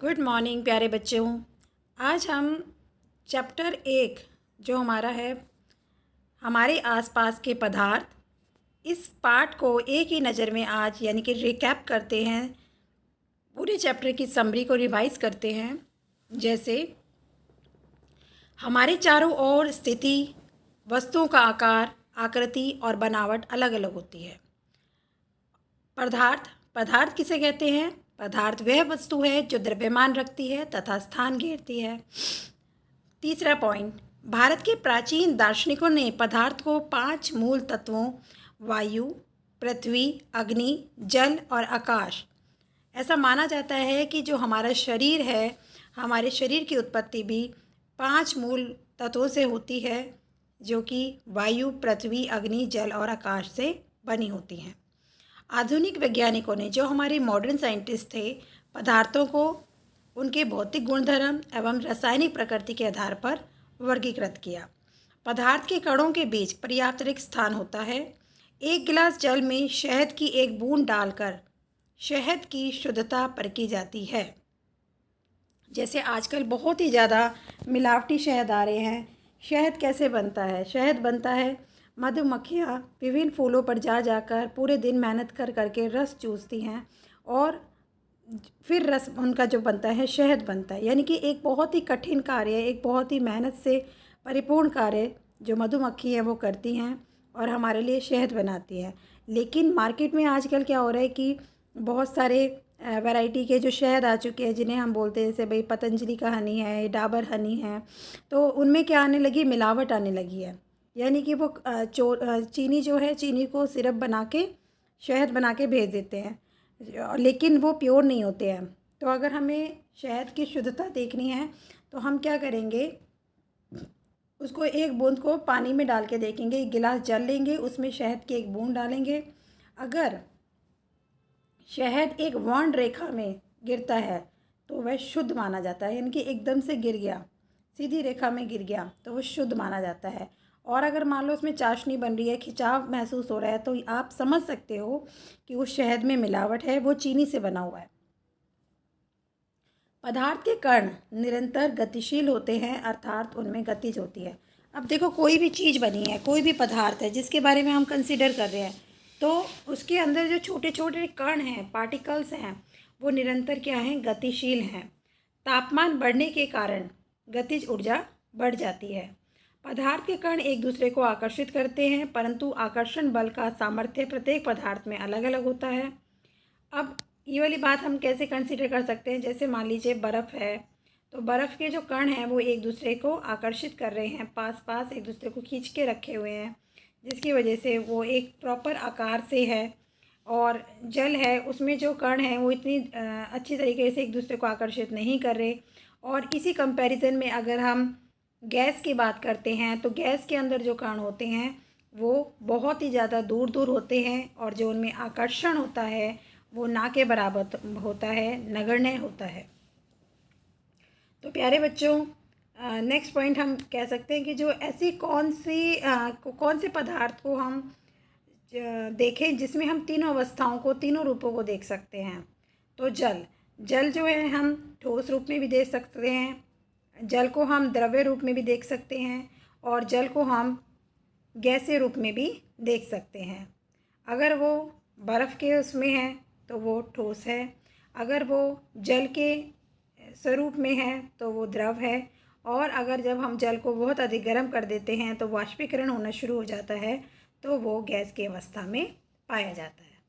Good morning प्यारे बच्चों। आज हम चैप्टर 1 जो हमारा है हमारे आसपास के पदार्थ, इस पार्ट को एक ही नज़र में आज यानी कि रिकैप करते हैं। पूरे चैप्टर की समरी को रिवाइज करते हैं। जैसे हमारे चारों ओर स्थिति, वस्तुओं का आकार, आकृति और बनावट अलग अलग होती है। पदार्थ पदार्थ किसे कहते हैं? पदार्थ वह वस्तु है जो द्रव्यमान रखती है तथा स्थान घेरती है। तीसरा पॉइंट, भारत के प्राचीन दार्शनिकों ने पदार्थ को 5 मूल तत्वों वायु, पृथ्वी, अग्नि, जल और आकाश ऐसा माना जाता है कि जो हमारा शरीर है, हमारे शरीर की उत्पत्ति भी 5 मूल तत्वों से होती है, जो कि वायु, पृथ्वी, अग्नि, जल और आकाश से बनी होती हैं। आधुनिक वैज्ञानिकों ने, जो हमारे मॉडर्न साइंटिस्ट थे, पदार्थों को उनके भौतिक गुणधर्म एवं रासायनिक प्रकृति के आधार पर वर्गीकृत किया। पदार्थ के कणों के बीच पर्याप्त रिक्त स्थान होता है। एक गिलास जल में शहद की एक बूंद डालकर शहद की शुद्धता परखी जाती है। जैसे आजकल बहुत ही ज़्यादा मिलावटी शहद आ रहे हैं। शहद कैसे बनता है? शहद बनता है, मधुमक्खियाँ विभिन्न फूलों पर जा जाकर पूरे दिन मेहनत कर करके रस चूसती हैं और फिर रस उनका जो बनता है शहद बनता है। यानी कि एक बहुत ही कठिन कार्य है, एक बहुत ही मेहनत से परिपूर्ण कार्य जो मधुमक्खी है वो करती हैं और हमारे लिए शहद बनाती हैं। लेकिन मार्केट में आजकल क्या हो रहा है कि बहुत सारे वैरायटी के जो शहद आ चुके हैं, जिन्हें हम बोलते हैं जैसे भाई पतंजलि का हनी है, डाबर हनी है, तो उनमें क्या आने लगी, मिलावट आने लगी है। यानी कि वो चीनी जो है, चीनी को सिरप बना के शहद बना के भेज देते हैं, लेकिन वो प्योर नहीं होते हैं। तो अगर हमें शहद की शुद्धता देखनी है तो हम क्या करेंगे, उसको एक बूंद को पानी में डाल के देखेंगे। एक गिलास जल लेंगे, उसमें शहद की एक बूंद डालेंगे। अगर शहद एक वर्ण रेखा में गिरता है तो वह शुद्ध माना जाता है, यानी कि एकदम से गिर गया, सीधी रेखा में गिर गया तो वो शुद्ध माना जाता है। और अगर मान लो उसमें चाशनी बन रही है, खिंचाव महसूस हो रहा है, तो आप समझ सकते हो कि उस शहद में मिलावट है, वो चीनी से बना हुआ है। पदार्थ के कण निरंतर गतिशील होते हैं, अर्थात उनमें गतिज होती है। अब देखो, कोई भी चीज़ बनी है, कोई भी पदार्थ है जिसके बारे में हम कंसिडर कर रहे हैं, तो उसके अंदर जो छोटे छोटे कण हैं, पार्टिकल्स हैं, वो निरंतर क्या हैं, गतिशील हैं। तापमान बढ़ने के कारण गतिज ऊर्जा बढ़ जाती है। पदार्थ के कण एक दूसरे को आकर्षित करते हैं, परंतु आकर्षण बल का सामर्थ्य प्रत्येक पदार्थ में अलग अलग होता है। अब ये वाली बात हम कैसे कंसीडर कर सकते हैं? जैसे मान लीजिए बर्फ़ है, तो बर्फ़ के जो कण हैं वो एक दूसरे को आकर्षित कर रहे हैं, पास पास एक दूसरे को खींच के रखे हुए हैं, जिसकी वजह से वो एक प्रॉपर आकार से है। और जल है, उसमें जो कण हैं वो इतनी अच्छी तरीके से एक दूसरे को आकर्षित नहीं कर रहे। और इसी कंपैरिजन में अगर हम गैस की बात करते हैं, तो गैस के अंदर जो कण होते हैं वो बहुत ही ज़्यादा दूर दूर होते हैं, और जो उनमें आकर्षण होता है वो ना के बराबर होता है, नगण्य होता है। तो प्यारे बच्चों, नेक्स्ट पॉइंट हम कह सकते हैं कि जो ऐसी कौन से पदार्थ को हम देखें जिसमें हम तीनों अवस्थाओं को, तीनों रूपों को देख सकते हैं। तो जल जो है हम ठोस रूप में भी देख सकते हैं, जल को हम द्रव्य रूप में भी देख सकते हैं, और जल को हम गैसीय रूप में भी देख सकते हैं। अगर वो बर्फ़ के उसमें है तो वो ठोस है, अगर वो जल के स्वरूप में है तो वो द्रव है, और अगर जब हम जल को बहुत अधिक गर्म कर देते हैं तो वाष्पीकरण होना शुरू हो जाता है, तो वो गैस की अवस्था में पाया जाता है।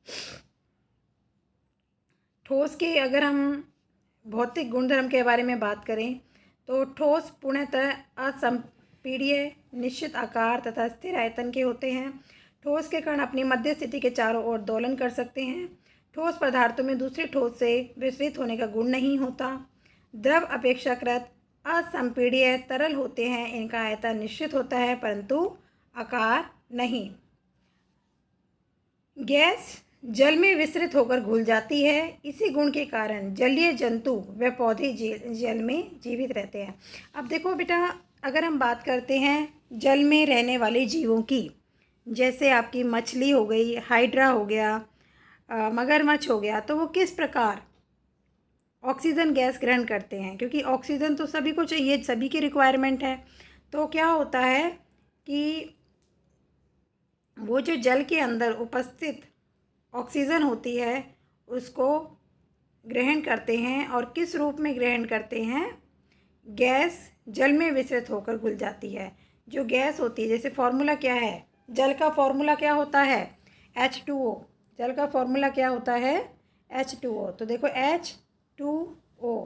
ठोस के अगर हम भौतिक गुणधर्म के बारे में बात करें, तो ठोस पूर्णतः असंपीड्य, निश्चित आकार तथा स्थिर आयतन के होते हैं। ठोस के कण अपनी मध्य स्थिति के चारों ओर दोलन कर सकते हैं। ठोस पदार्थों में दूसरे ठोस से विचलित होने का गुण नहीं होता। द्रव अपेक्षाकृत असंपीड्य तरल होते हैं, इनका आयतन निश्चित होता है परंतु आकार नहीं। गैस जल में विस्तृत होकर घुल जाती है, इसी गुण के कारण जलीय जंतु व पौधे जल में जीवित रहते हैं। अब देखो बेटा, अगर हम बात करते हैं जल में रहने वाले जीवों की, जैसे आपकी मछली हो गई, हाइड्रा हो गया, मगरमच्छ हो गया, तो वो किस प्रकार ऑक्सीजन गैस ग्रहण करते हैं, क्योंकि ऑक्सीजन तो सभी को चाहिए, सभी की रिक्वायरमेंट है। तो क्या होता है कि वो जो जल के अंदर उपस्थित ऑक्सीजन होती है उसको ग्रहण करते हैं, और किस रूप में ग्रहण करते हैं? गैस जल में विसरित होकर घुल जाती है। जो गैस होती है, जैसे फॉर्मूला क्या है, जल का फॉर्मूला क्या होता है? H2O। जल का फॉर्मूला क्या होता है? H2O। तो देखो H2O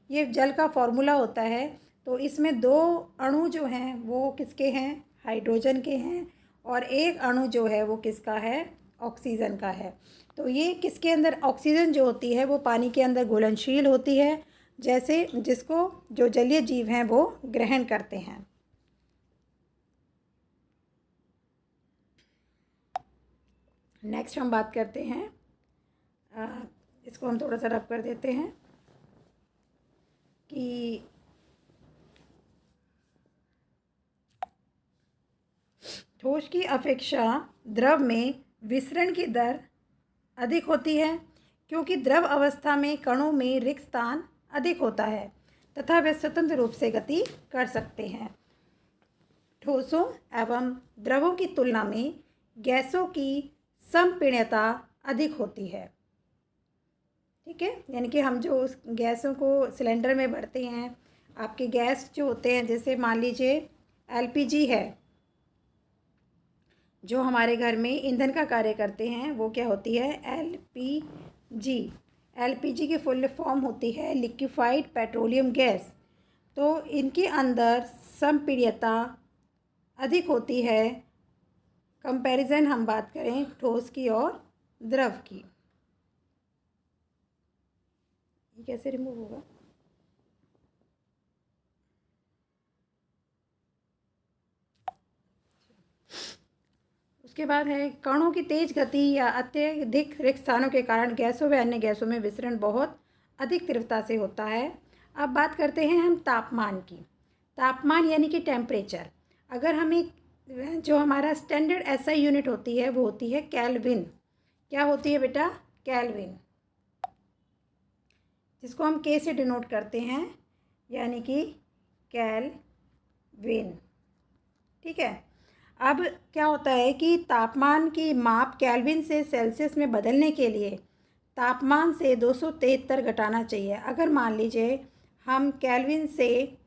ये जल का फॉर्मूला होता है। तो इसमें दो अणु जो हैं वो किसके हैं? हाइड्रोजन के हैं, और एक अणु जो है वो किसका है? ऑक्सीजन का है। तो ये किसके अंदर ऑक्सीजन जो होती है वो पानी के अंदर घुलनशील होती है, जैसे जिसको जो जलीय जीव हैं वो ग्रहण करते हैं। नेक्स्ट हम बात करते हैं, इसको हम थोड़ा सा रब कर देते हैं कि ठोस की अपेक्षा द्रव में विसरण की दर अधिक होती है, क्योंकि द्रव अवस्था में कणों में रिक्त स्थान अधिक होता है तथा वे स्वतंत्र रूप से गति कर सकते हैं। ठोसों एवं द्रवों की तुलना में गैसों की संपीड़नता अधिक होती है। ठीक है, यानी कि हम जो उस गैसों को सिलेंडर में भरते हैं, आपके गैस जो होते हैं, जैसे मान लीजिए LPG है जो हमारे घर में ईंधन का कार्य करते हैं, वो क्या होती है? LPG। LPG की फुल फॉर्म होती है लिक्विफाइड पेट्रोलियम गैस। तो इनके अंदर संपीड़ितता अधिक होती है, कंपैरिजन हम बात करें ठोस की और द्रव की। ये कैसे रिमूव होगा? उसके बाद है कणों की तेज गति या अत्यधिक रिक्त स्थानों के कारण गैसों व अन्य गैसों में विसरण बहुत अधिक तीव्रता से होता है। अब बात करते हैं हम तापमान की। तापमान यानी कि टेम्परेचर। अगर हमें जो हमारा स्टैंडर्ड SI यूनिट होती है वो होती है केल्विन। क्या होती है बेटा? केल्विन, जिसको हम K से डिनोट करते हैं, यानी कि केल्विन। ठीक है। अब क्या होता है कि तापमान की माप केल्विन से सेल्सियस में बदलने के लिए तापमान से 273 घटाना चाहिए। अगर मान लीजिए हम केल्विन से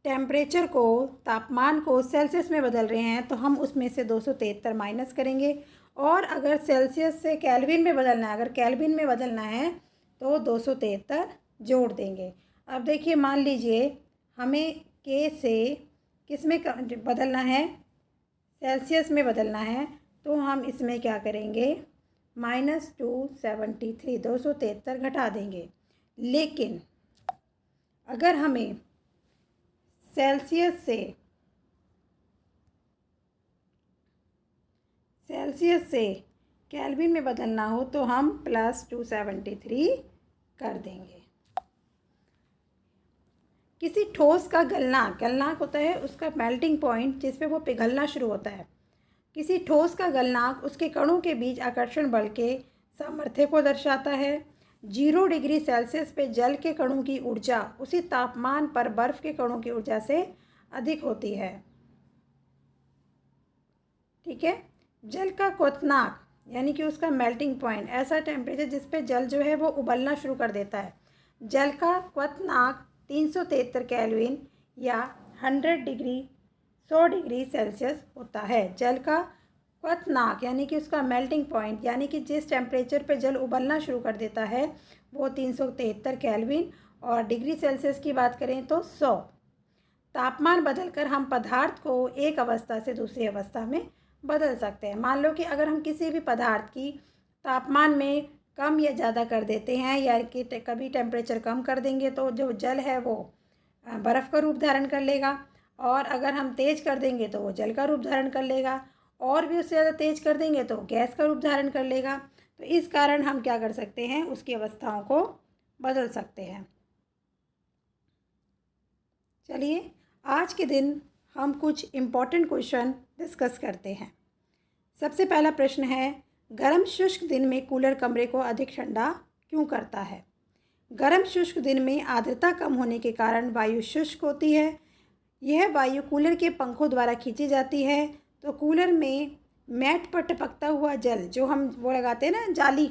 टेम्परेचर को, तापमान को सेल्सियस में बदल रहे हैं, तो हम उसमें से 273 माइनस करेंगे, और अगर सेल्सियस से केल्विन में बदलना है, अगर केल्विन में बदलना है तो 273 जोड़ देंगे। अब देखिए, मान लीजिए हमें K से किस में बदलना है? सेल्सियस में बदलना है। तो हम इसमें क्या करेंगे? -273, 273 घटा देंगे। लेकिन अगर हमें सेल्सियस से केल्विन में बदलना हो तो हम +273 कर देंगे। किसी ठोस का गलनांक होता है उसका मेल्टिंग पॉइंट, जिस पे वो पिघलना शुरू होता है। किसी ठोस का गलनांक उसके कणों के बीच आकर्षण बल के सामर्थ्य को दर्शाता है। 0 डिग्री सेल्सियस पे जल के कणों की ऊर्जा उसी तापमान पर बर्फ के कणों की ऊर्जा से अधिक होती है। ठीक है। जल का क्वथनांक यानी कि उसका मेल्टिंग पॉइंट, ऐसा टेम्परेचर जिस पे जल जो है वो उबलना शुरू कर देता है। जल का क्वथनांक 373 केल्विन या 100 डिग्री सेल्सियस होता है। जल का क्वथनांक यानी कि उसका मेल्टिंग पॉइंट, यानी कि जिस टेम्परेचर पे जल उबलना शुरू कर देता है वो 373 केल्विन, और डिग्री सेल्सियस की बात करें तो 100। तापमान बदलकर हम पदार्थ को एक अवस्था से दूसरी अवस्था में बदल सकते हैं। मान लो कि अगर हम किसी भी पदार्थ की तापमान में कम या ज़्यादा कर देते हैं, या कि कभी टेम्परेचर कम कर देंगे तो जो जल है वो बर्फ़ का रूप धारण कर लेगा, और अगर हम तेज़ कर देंगे तो वो जल का रूप धारण कर लेगा, और भी उससे ज़्यादा तेज़ कर देंगे तो गैस का रूप धारण कर लेगा। तो इस कारण हम क्या कर सकते हैं? उसकी अवस्थाओं को बदल सकते हैं। चलिए, आज के दिन हम कुछ इम्पॉर्टेंट क्वेश्चन डिस्कस करते हैं। सबसे पहला प्रश्न है, गर्म शुष्क दिन में कूलर कमरे को अधिक ठंडा क्यों करता है? गर्म शुष्क दिन में आर्द्रता कम होने के कारण वायु शुष्क होती है। यह वायु कूलर के पंखों द्वारा खींची जाती है। तो कूलर में मैट पर टपकता हुआ जल, जो हम वो लगाते हैं ना जाली,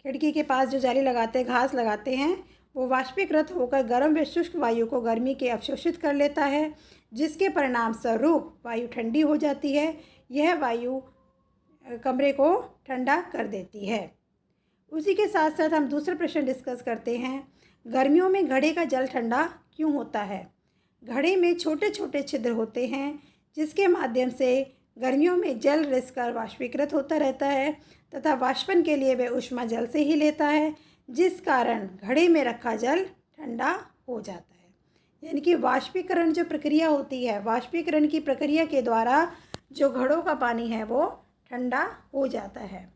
खिड़की के पास जो जाली लगाते हैं, घास लगाते हैं, वो वाष्पीकृत होकर गर्म व शुष्क वायु को गर्मी के अवशोषित कर लेता है, जिसके परिणाम स्वरूप वायु ठंडी हो जाती है। यह वायु कमरे को ठंडा कर देती है। उसी के साथ साथ हम दूसरा प्रश्न डिस्कस करते हैं। गर्मियों में घड़े का जल ठंडा क्यों होता है? घड़े में छोटे छोटे छिद्र होते हैं, जिसके माध्यम से गर्मियों में जल रिसकर वाष्पीकृत होता रहता है तथा वाष्पन के लिए वह ऊष्मा जल से ही लेता है, जिस कारण घड़े में रखा जल ठंडा हो जाता है। यानी कि वाष्पीकरण जो प्रक्रिया होती है, वाष्पीकरण की प्रक्रिया के द्वारा जो घड़ों का पानी है वो ठंडा हो जाता है।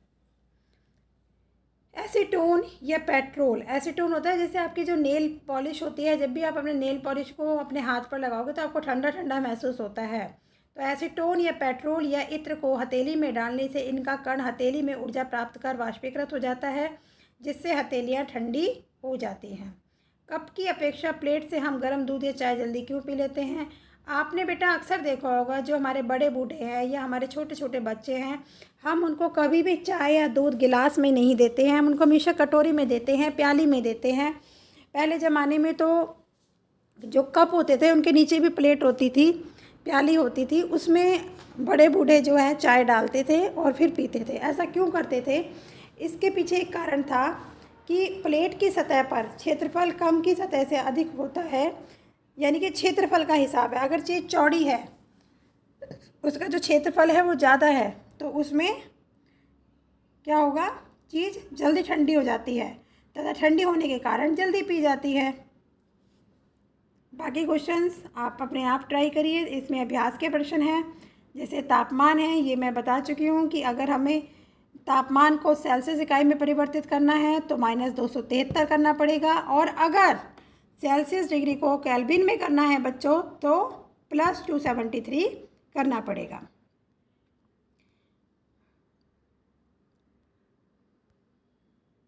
एसीटोन या पेट्रोल, एसीटोन होता है जैसे आपकी जो नेल पॉलिश होती है, जब भी आप अपने नेल पॉलिश को अपने हाथ पर लगाओगे तो आपको ठंडा ठंडा महसूस होता है। तो एसीटोन या पेट्रोल या इत्र को हथेली में डालने से इनका कण हथेली में ऊर्जा प्राप्त कर वाष्पीकृत हो जाता है, जिससे हथेलियाँ ठंडी हो जाती हैं। कप की अपेक्षा प्लेट से हम गर्म दूध या चाय जल्दी क्यों पी लेते हैं? आपने बेटा अक्सर देखा होगा, जो हमारे बड़े बूढ़े हैं या हमारे छोटे छोटे बच्चे हैं, हम उनको कभी भी चाय या दूध गिलास में नहीं देते हैं, हम उनको हमेशा कटोरी में देते हैं, प्याली में देते हैं। पहले ज़माने में तो जो कप होते थे उनके नीचे भी प्लेट होती थी, प्याली होती थी, उसमें बड़े बूढ़े जो है चाय डालते थे और फिर पीते थे। ऐसा क्यों करते थे? इसके पीछे एक कारण था कि प्लेट की सतह पर क्षेत्रफल कम की सतह से अधिक होता है, यानी कि क्षेत्रफल का हिसाब है। अगर चीज़ चौड़ी है, उसका जो क्षेत्रफल है वो ज़्यादा है, तो उसमें क्या होगा, चीज़ जल्दी ठंडी हो जाती है तथा ठंडी होने के कारण जल्दी पी जाती है। बाकी क्वेश्चंस आप अपने आप ट्राई करिए, इसमें अभ्यास के प्रश्न हैं। जैसे तापमान है, ये मैं बता चुकी हूँ कि अगर हमें तापमान को सेल्सियस इकाई में परिवर्तित करना है तो -273 करना पड़ेगा, और अगर सेल्सियस डिग्री को केल्विन में करना है बच्चों तो +273 करना पड़ेगा।